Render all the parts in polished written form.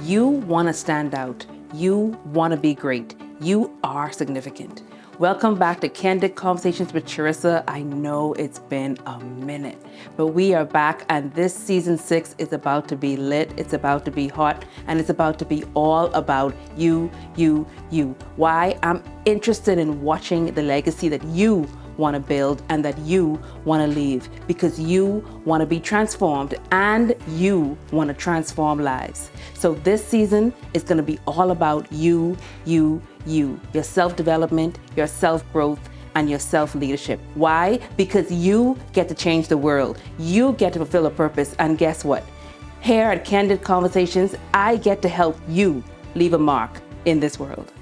You want to stand out. You want to be great. You are significant. Welcome back to Candid Conversations with Charisa. I know it's been a minute, but we are back, and this season 6 is about to be lit. It's about to be hot, and it's about to be all about you. Why? I'm interested in watching the legacy that you want to build and that you want to leave, because you want to be transformed and you want to transform lives. So this season is going to be all about you, your self-development, your self-growth, and your self-leadership. Why? Because you get to change the world. You get to fulfill a purpose. And guess what? Here at Candid Conversations, I get to help you leave a mark in this world.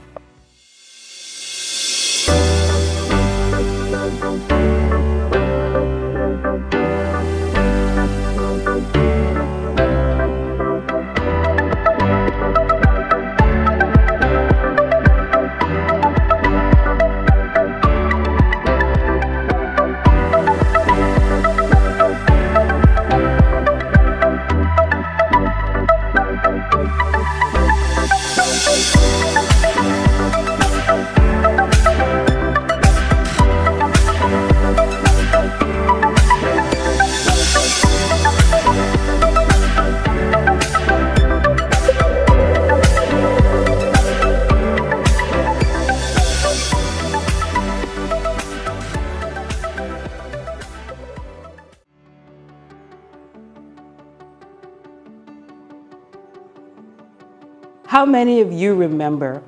How many of you remember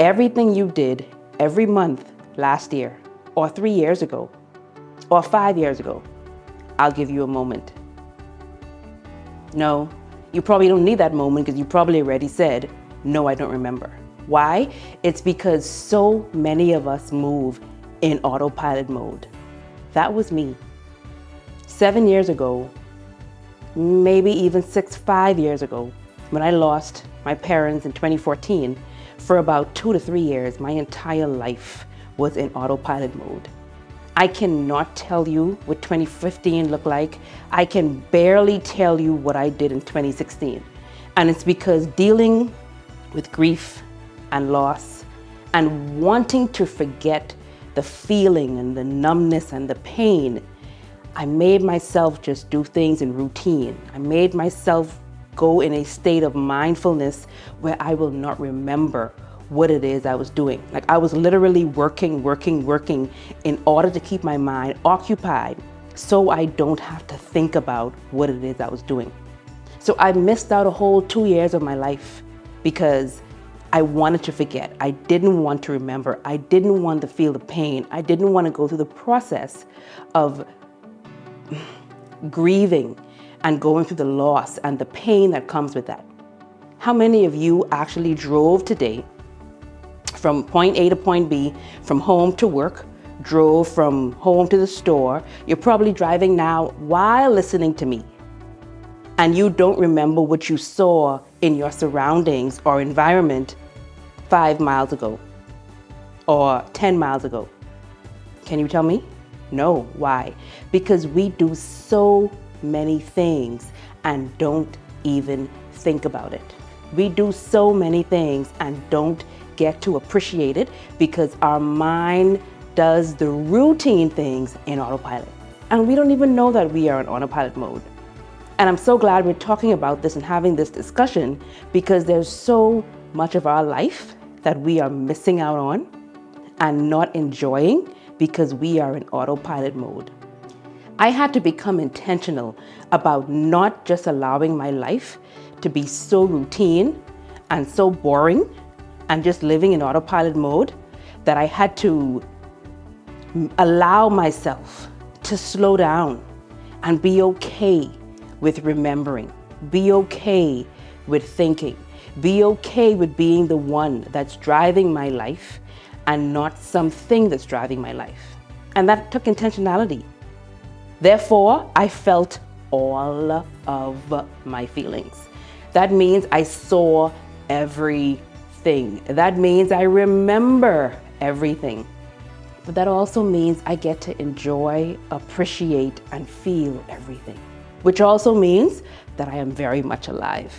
everything you did every month last year, or 3 years ago, or 5 years ago? I'll give you a moment. No, you probably don't need that moment because you probably already said, no, I don't remember. Why? It's because so many of us move in autopilot mode. That was me. 7 years ago, maybe even 5 years ago, when I lost my parents in 2014, for about 2 to 3 years, my entire life was in autopilot mode. I cannot tell you what 2015 looked like. I can barely tell you what I did in 2016. And it's because dealing with grief and loss and wanting to forget the feeling and the numbness and the pain, I made myself just do things in routine. I made myself go in a state of mindfulness where I will not remember what it is I was doing. Like I was literally working in order to keep my mind occupied so I don't have to think about what it is I was doing. So I missed out a whole 2 years of my life because I wanted to forget. I didn't want to remember. I didn't want to feel the pain. I didn't want to go through the process of grieving and going through the loss and the pain that comes with that. How many of you actually drove today from point A to point B, from home to work, drove from home to the store? You're probably driving now while listening to me, and you don't remember what you saw in your surroundings or environment 5 miles ago or 10 miles ago. Can you tell me? No. Why? Because we do so many things and don't even think about it. We do so many things and don't get to appreciate it because our mind does the routine things in autopilot. And we don't even know that we are in autopilot mode. And I'm so glad we're talking about this and having this discussion, because there's so much of our life that we are missing out on and not enjoying because we are in autopilot mode. I had to become intentional about not just allowing my life to be so routine and so boring and just living in autopilot mode, that I had to allow myself to slow down and be okay with remembering, be okay with thinking, be okay with being the one that's driving my life and not something that's driving my life. And that took intentionality. Therefore, I felt all of my feelings. That means I saw everything. That means I remember everything. But that also means I get to enjoy, appreciate, and feel everything. Which also means that I am very much alive.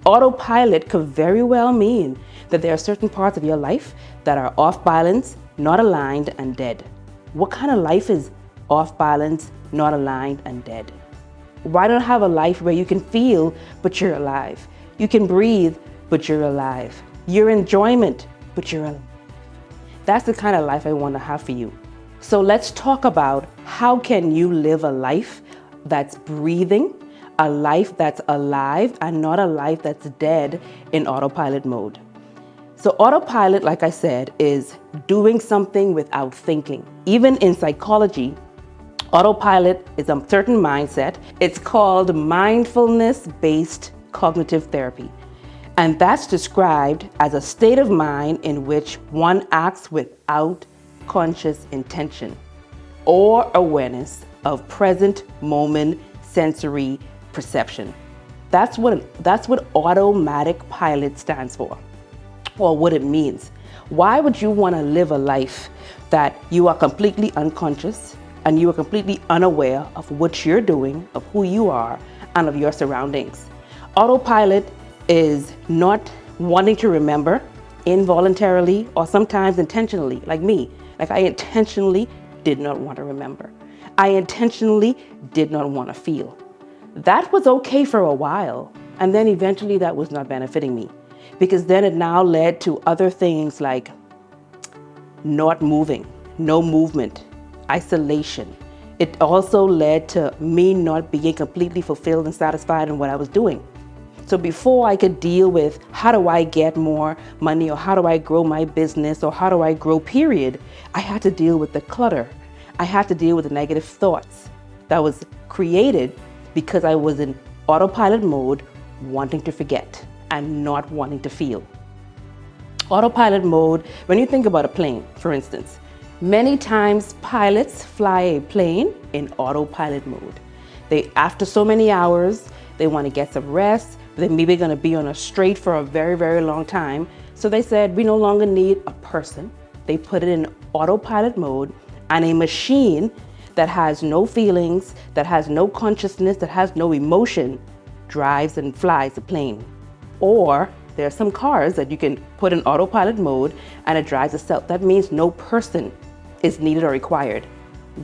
Autopilot could very well mean that there are certain parts of your life that are off balance, not aligned, and dead. What kind of life is off balance, not aligned, and dead? Why not have a life where you can feel, but you're alive? You can breathe, but you're alive. You're enjoyment, but you're alive. That's the kind of life I want to have for you. So let's talk about how can you live a life that's breathing, a life that's alive, and not a life that's dead in autopilot mode. So autopilot, like I said, is doing something without thinking. Even in psychology, autopilot is a certain mindset. It's called mindfulness-based cognitive therapy. And that's described as a state of mind in which one acts without conscious intention or awareness of present moment sensory perception. That's what automatic pilot stands for, or what it means. Why would you want to live a life that you are completely unconscious and you are completely unaware of what you're doing, of who you are, and of your surroundings? Autopilot is not wanting to remember involuntarily or sometimes intentionally, like me. Like I intentionally did not want to remember. I intentionally did not want to feel. That was okay for a while, and then eventually that was not benefiting me, because then it now led to other things like not moving, no movement, isolation. It also led to me not being completely fulfilled and satisfied in what I was doing. So before I could deal with how do I get more money, or how do I grow my business, or how do I grow period, I had to deal with the clutter. I had to deal with the negative thoughts that was created because I was in autopilot mode, wanting to forget and not wanting to feel. Autopilot mode, when you think about a plane, for instance, many times pilots fly a plane in autopilot mode. After so many hours, they want to get some rest. They maybe going to be on a straight for a very, very long time. So they said, we no longer need a person. They put it in autopilot mode, and a machine that has no feelings, that has no consciousness, that has no emotion, drives and flies the plane. Or there are some cars that you can put in autopilot mode and it drives itself. That means no person is needed or required.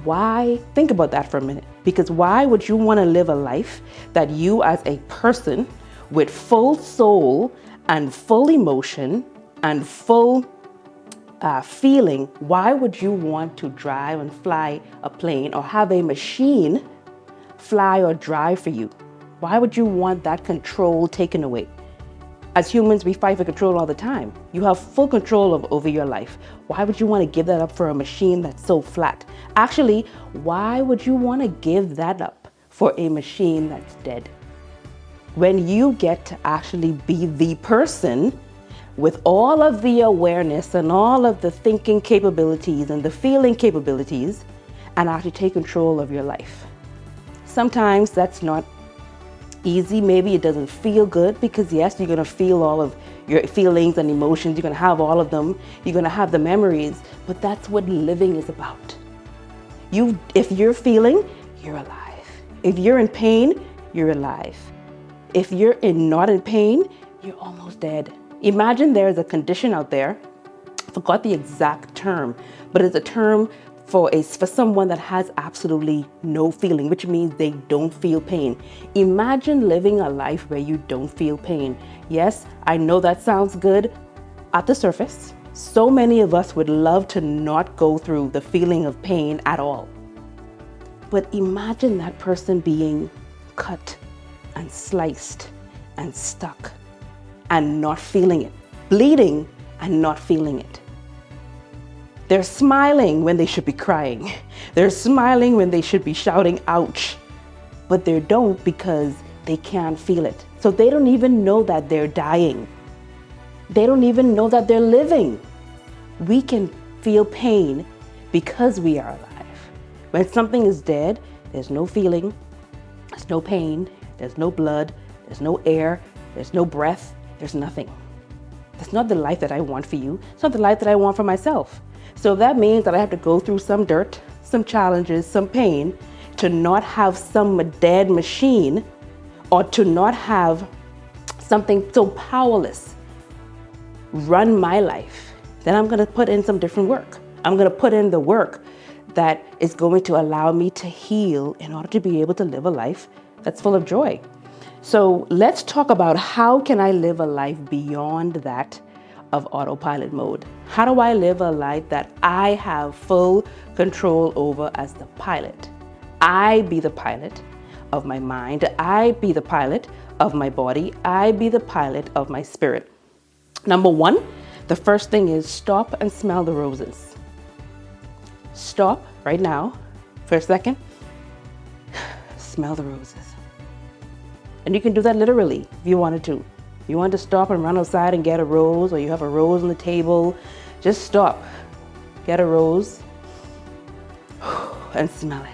Why? Think about that for a minute. Because why would you want to live a life that you as a person with full soul and full emotion and full feeling, why would you want to drive and fly a plane or have a machine fly or drive for you? Why would you want that control taken away? As humans, we fight for control all the time. You have full control over your life. Why would you want to give that up for a machine that's so flat? Actually, why would you want to give that up for a machine that's dead? When you get to actually be the person with all of the awareness and all of the thinking capabilities and the feeling capabilities, and actually take control of your life. Sometimes that's not easy. Maybe it doesn't feel good, because yes, you're going to feel all of your feelings and emotions. You're going to have all of them. You're going to have the memories, but that's what living is about. If you're feeling, you're alive. If you're in pain, you're alive. If you're not in pain, you're almost dead. Imagine there's a condition out there, I forgot the exact term, but it's a term for someone that has absolutely no feeling, which means they don't feel pain. Imagine living a life where you don't feel pain. Yes, I know that sounds good at the surface. So many of us would love to not go through the feeling of pain at all. But imagine that person being cut and sliced and stuck and not feeling it, bleeding and not feeling it. They're smiling when they should be crying. They're smiling when they should be shouting, ouch, but they don't, because they can't feel it. So they don't even know that they're dying. They don't even know that they're living. We can feel pain because we are alive. When something is dead, there's no feeling, there's no pain, there's no blood, there's no air, there's no breath, there's nothing. That's not the life that I want for you. It's not the life that I want for myself. So that means that I have to go through some dirt, some challenges, some pain to not have some dead machine, or to not have something so powerless run my life, then I'm going to put in some different work. I'm going to put in the work that is going to allow me to heal in order to be able to live a life that's full of joy. So let's talk about how can I live a life beyond that of autopilot mode? How do I live a life that I have full control over as the pilot? I be the pilot of my mind. I be the pilot of my body. I be the pilot of my spirit. Number one, the first thing is stop and smell the roses. Stop right now for a second. Smell the roses. And you can do that literally if you wanted to. If you wanted to stop and run outside and get a rose, or you have a rose on the table, just stop, get a rose, and smell it.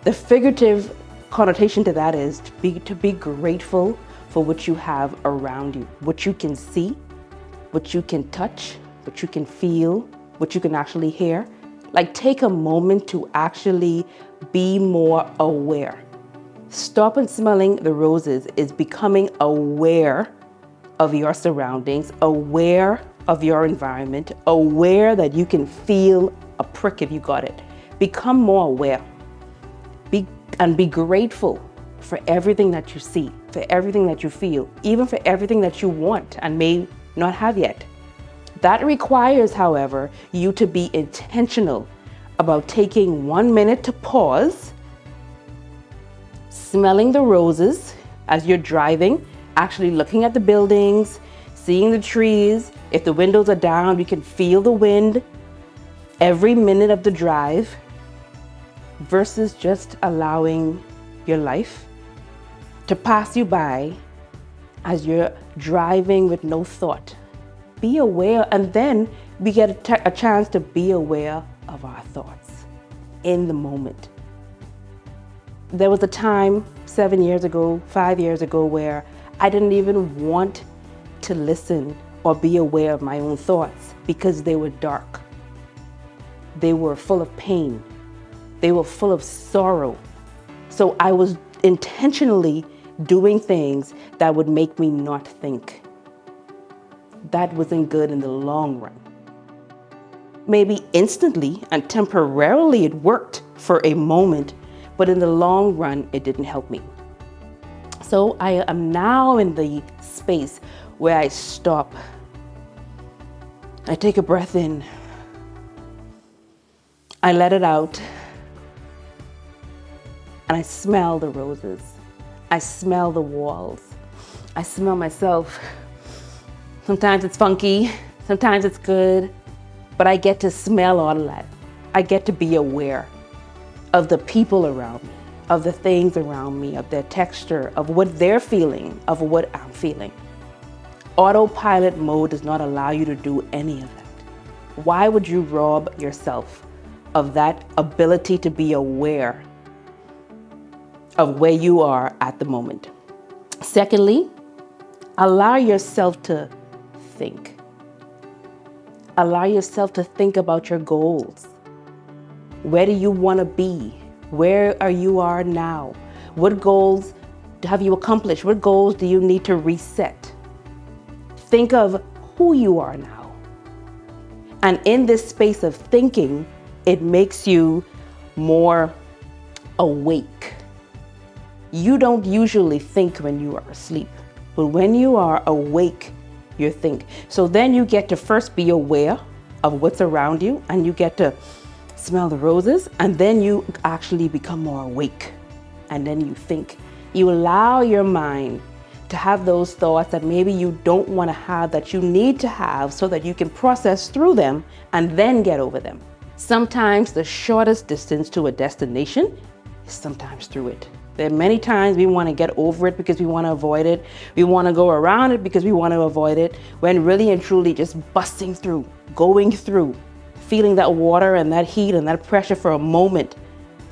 The figurative connotation to that is to be grateful for what you have around you, what you can see, what you can touch, what you can feel, what you can actually hear. Like, take a moment to actually be more aware. Stop and smelling the roses is becoming aware of your surroundings, aware of your environment, aware that you can feel a prick if you got it. Become more aware. Be grateful for everything that you see, for everything that you feel, even for everything that you want and may not have yet. That requires, however, you to be intentional about taking 1 minute to pause, smelling the roses as you're driving, actually looking at the buildings, seeing the trees. If the windows are down, you can feel the wind every minute of the drive, versus just allowing your life to pass you by as you're driving with no thought. Be aware, and then we get a chance to be aware of our thoughts in the moment. There was a time 7 years ago, 5 years ago, where I didn't even want to listen or be aware of my own thoughts because they were dark. They were full of pain. They were full of sorrow. So I was intentionally doing things that would make me not think. That wasn't good in the long run. Maybe instantly and temporarily it worked for a moment, but in the long run, it didn't help me. So I am now in the space where I stop. I take a breath in. I let it out. And I smell the roses. I smell the walls. I smell myself. Sometimes it's funky, sometimes it's good, but I get to smell all of that. I get to be aware of the people around me, of the things around me, of their texture, of what they're feeling, of what I'm feeling. Autopilot mode does not allow you to do any of that. Why would you rob yourself of that ability to be aware of where you are at the moment? Secondly, allow yourself to think. Allow yourself to think about your goals. Where do you want to be? Where are you now? What goals have you accomplished? What goals do you need to reset? Think of who you are now. And in this space of thinking, it makes you more awake. You don't usually think when you are asleep, but when you are awake, you think. So then you get to first be aware of what's around you, and you get to smell the roses, and then you actually become more awake, and then you think. You allow your mind to have those thoughts that maybe you don't want to have, that you need to have so that you can process through them and then get over them. Sometimes the shortest distance to a destination is sometimes through it. There are many times we want to get over it because we want to avoid it. We want to go around it because we want to avoid it, when really and truly just busting through, going through, feeling that water and that heat and that pressure for a moment,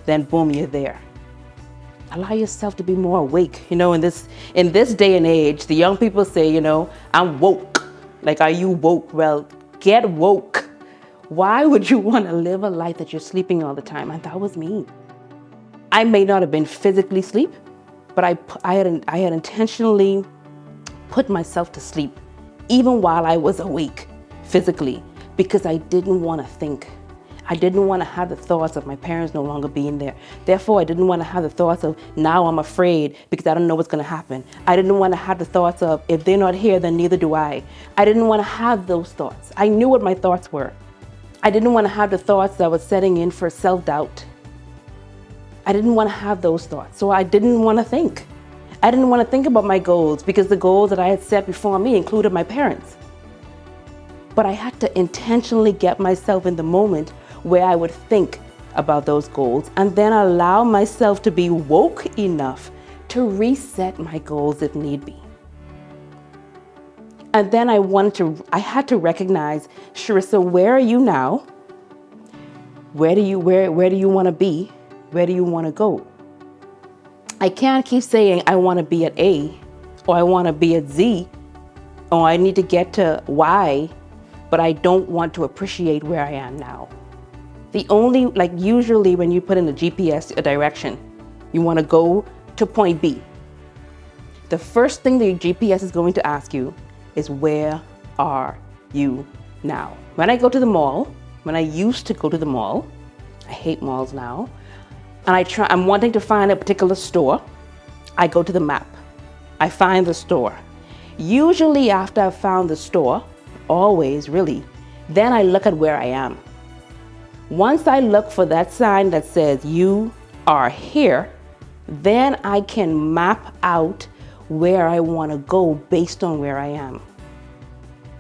then boom, you're there. Allow yourself to be more awake. You know, in this day and age, the young people say, you know, I'm woke. Like, are you woke? Well, get woke. Why would you want to live a life that you're sleeping all the time? And that was me. I may not have been physically asleep, but I had intentionally put myself to sleep, even while I was awake physically, because I didn't want to think. I didn't want to have the thoughts of my parents no longer being there. Therefore, I didn't want to have the thoughts of now I'm afraid because I don't know what's going to happen. I didn't want to have the thoughts of if they're not here, then neither do I. I didn't want to have those thoughts. I knew what my thoughts were. I didn't want to have the thoughts that was setting in for self-doubt. I didn't want to have those thoughts. So I didn't want to think. I didn't want to think about my goals because the goals that I had set before me included my parents. But I had to intentionally get myself in the moment where I would think about those goals and then allow myself to be woke enough to reset my goals if need be. And then I had to recognize, Charisa, where are you now? Where do you want to be? Where do you want to go? I can't keep saying I want to be at A, or I want to be at Z, or I need to get to Y, but I don't want to appreciate where I am now. Usually when you put in a GPS, a direction, you want to go to point B. The first thing the GPS is going to ask you is, where are you now? When I go to the mall, when I used to go to the mall, I hate malls now, and I'm wanting to find a particular store, I go to the map. I find the store. Usually after I've found the store, always really, then I look at where I am. Once I look for that sign that says you are here, then I can map out where I want to go based on where I am.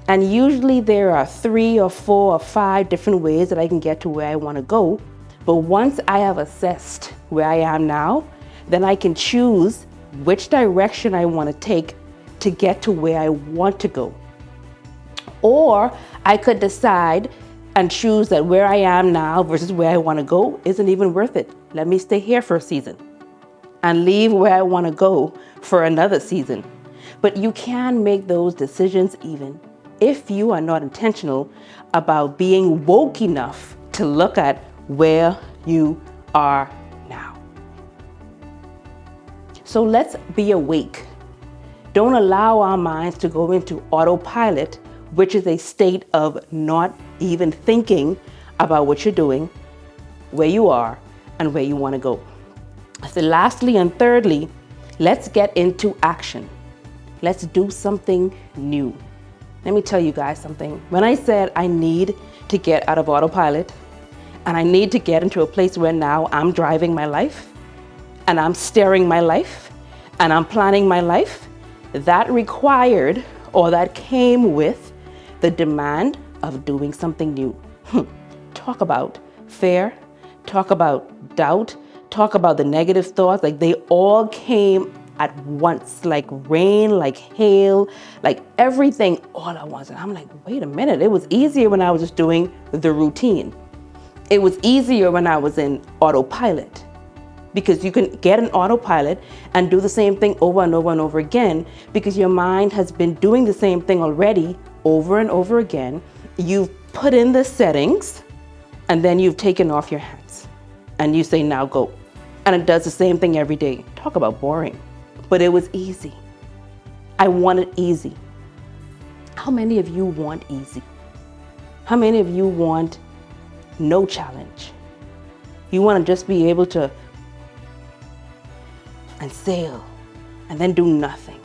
And usually there are 3 or 4 or 5 different ways that I can get to where I want to go. But once I have assessed where I am now, then I can choose which direction I want to take to get to where I want to go. Or I could decide and choose that where I am now versus where I want to go isn't even worth it. Let me stay here for a season and leave where I want to go for another season. But you can make those decisions even if you are not intentional about being woke enough to look at where you are now. So let's be awake. Don't allow our minds to go into autopilot, which is a state of not even thinking about what you're doing, where you are, and where you want to go. So lastly and thirdly, let's get into action. Let's do something new. Let me tell you guys something. When I said I need to get out of autopilot and I need to get into a place where now I'm driving my life and I'm steering my life and I'm planning my life, that required, or that came with, the demand of doing something new. Talk about fear, talk about doubt, talk about the negative thoughts, like they all came at once, like rain, like hail, like everything all at once. And I'm like, wait a minute, it was easier when I was just doing the routine. It was easier when I was in autopilot, because you can get an autopilot and do the same thing over and over and over again, because your mind has been doing the same thing already over and over again. You've put in the settings and then you've taken off your hands and you say, now go. And it does the same thing every day. Talk about boring. But it was easy. I wanted easy. How many of you want easy? How many of you want no challenge? You want to just be able to and sail and then do nothing.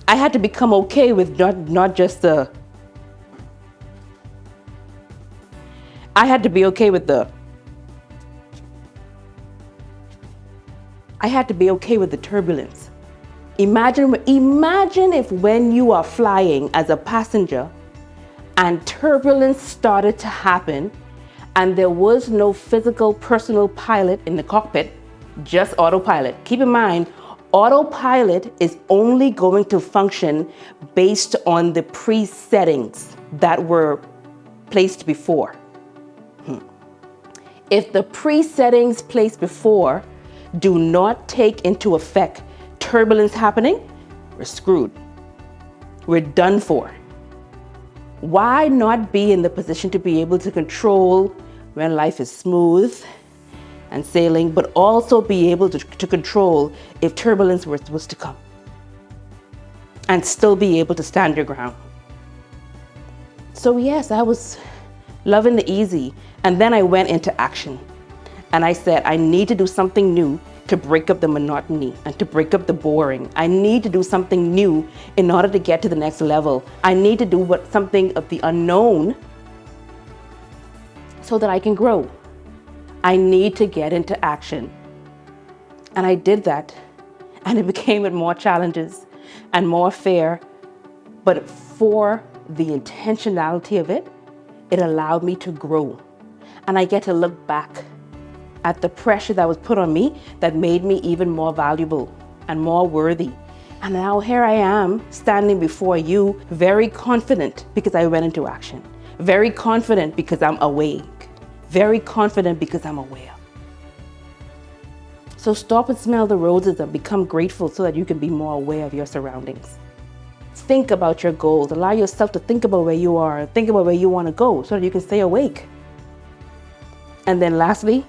I had to become okay with not just the, I had to be okay with the turbulence. Imagine if when you are flying as a passenger and turbulence started to happen and there was no physical personal pilot in the cockpit, just autopilot. Keep in mind, autopilot is only going to function based on the pre-settings that were placed before. If the pre-settings placed before do not take into effect turbulence happening, we're screwed. We're done for. Why not be in the position to be able to control when life is smooth and sailing, but also be able to control if turbulence was to come? and still be able to stand your ground. So yes, I was loving the easy. And then I went into action. And I said, I need to do something new to break up the monotony and to break up the boring. I need to do something new in order to get to the next level. I need to do something of the unknown so that I can grow. I need to get into action. And I did that. And it became with more challenges and more fear. But for the intentionality of it, it allowed me to grow. And I get to look back at the pressure that was put on me that made me even more valuable and more worthy. And now here I am standing before you, very confident because I went into action. Very confident because I'm awake. Very confident because I'm aware. So stop and smell the roses and become grateful so that you can be more aware of your surroundings. Think about your goals. Allow yourself to think about where you are, think about where you want to go so that you can stay awake. And then lastly,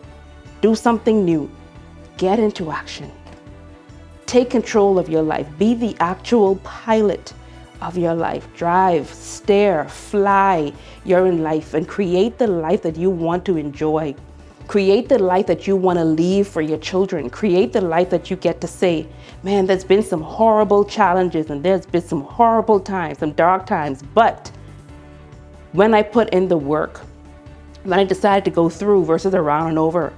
do something new. Get into action. Take control of your life. Be the actual pilot of your life. Drive, steer, fly your in life and create the life that you want to enjoy. Create the life that you want to leave for your children. Create the life that you get to say, man, there's been some horrible challenges and there's been some horrible times, some dark times. But when I put in the work, when I decided to go through versus around and over,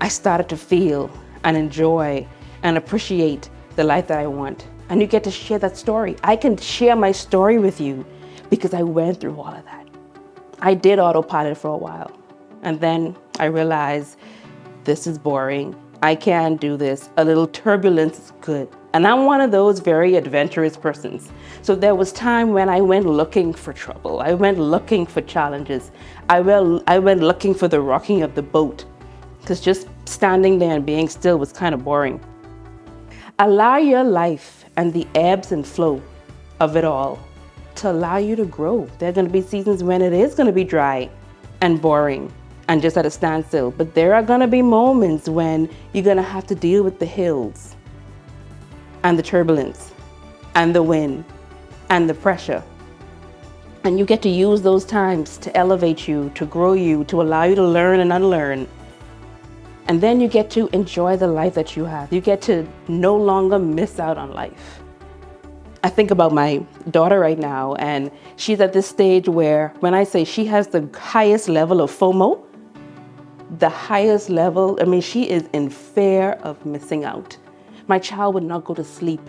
I started to feel and enjoy and appreciate the life that I want. And you get to share that story. I can share my story with you because I went through all of that. I did autopilot for a while. And then I realized this is boring. I can't do this. A little turbulence is good. And I'm one of those very adventurous persons. So there was time when I went looking for trouble. I went looking for challenges. I went looking for the rocking of the boat because just standing there and being still was kind of boring. Allow your life and the ebbs and flow of it all to allow you to grow. There are going to be seasons when it is going to be dry and boring and just at a standstill. But there are going to be moments when you're going to have to deal with the hills and the turbulence and the wind and the pressure. And you get to use those times to elevate you, to grow you, to allow you to learn and unlearn. And then you get to enjoy the life that you have. You get to no longer miss out on life. I think about my daughter right now, and she's at this stage where when I say she has the highest level of FOMO, the highest level, I mean, she is in fear of missing out. My child would not go to sleep.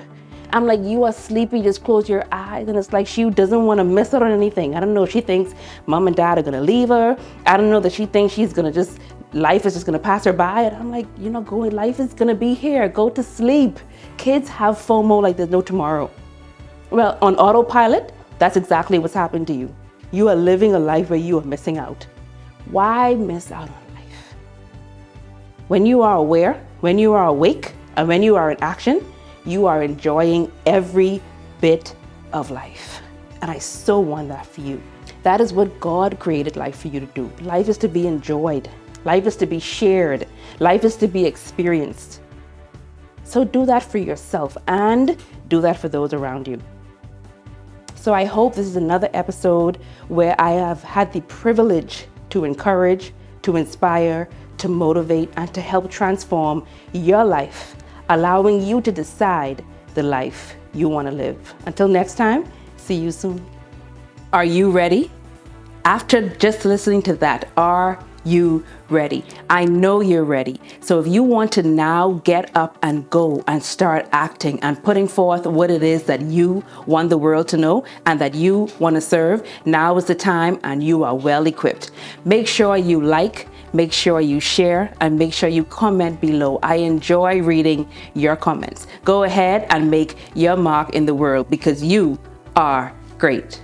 I'm like, you are sleepy, just close your eyes. And it's like she doesn't want to miss out on anything. I don't know if she thinks mom and dad are going to leave her. I don't know that she thinks she's going to just, life is just going to pass her by. And I'm like, you're not going, life is going to be here. Go to sleep. Kids have FOMO like there's no tomorrow. Well, on autopilot, that's exactly what's happened to you. You are living a life where you are missing out. Why miss out on life? When you are aware, when you are awake, and when you are in action, you are enjoying every bit of life. And I so want that for you. That is what God created life for you to do. Life is to be enjoyed. Life is to be shared. Life is to be experienced. So do that for yourself and do that for those around you. So I hope this is another episode where I have had the privilege to encourage, to inspire, to motivate, and to help transform your life, allowing you to decide the life you want to live. Until next time, see you soon. Are you ready? After just listening to that, are you ready? I know you're ready. So if you want to now get up and go and start acting and putting forth what it is that you want the world to know and that you want to serve, now is the time and you are well equipped. Make sure you like, make sure you share, and make sure you comment below. I enjoy reading your comments. Go ahead and make your mark in the world because you are great.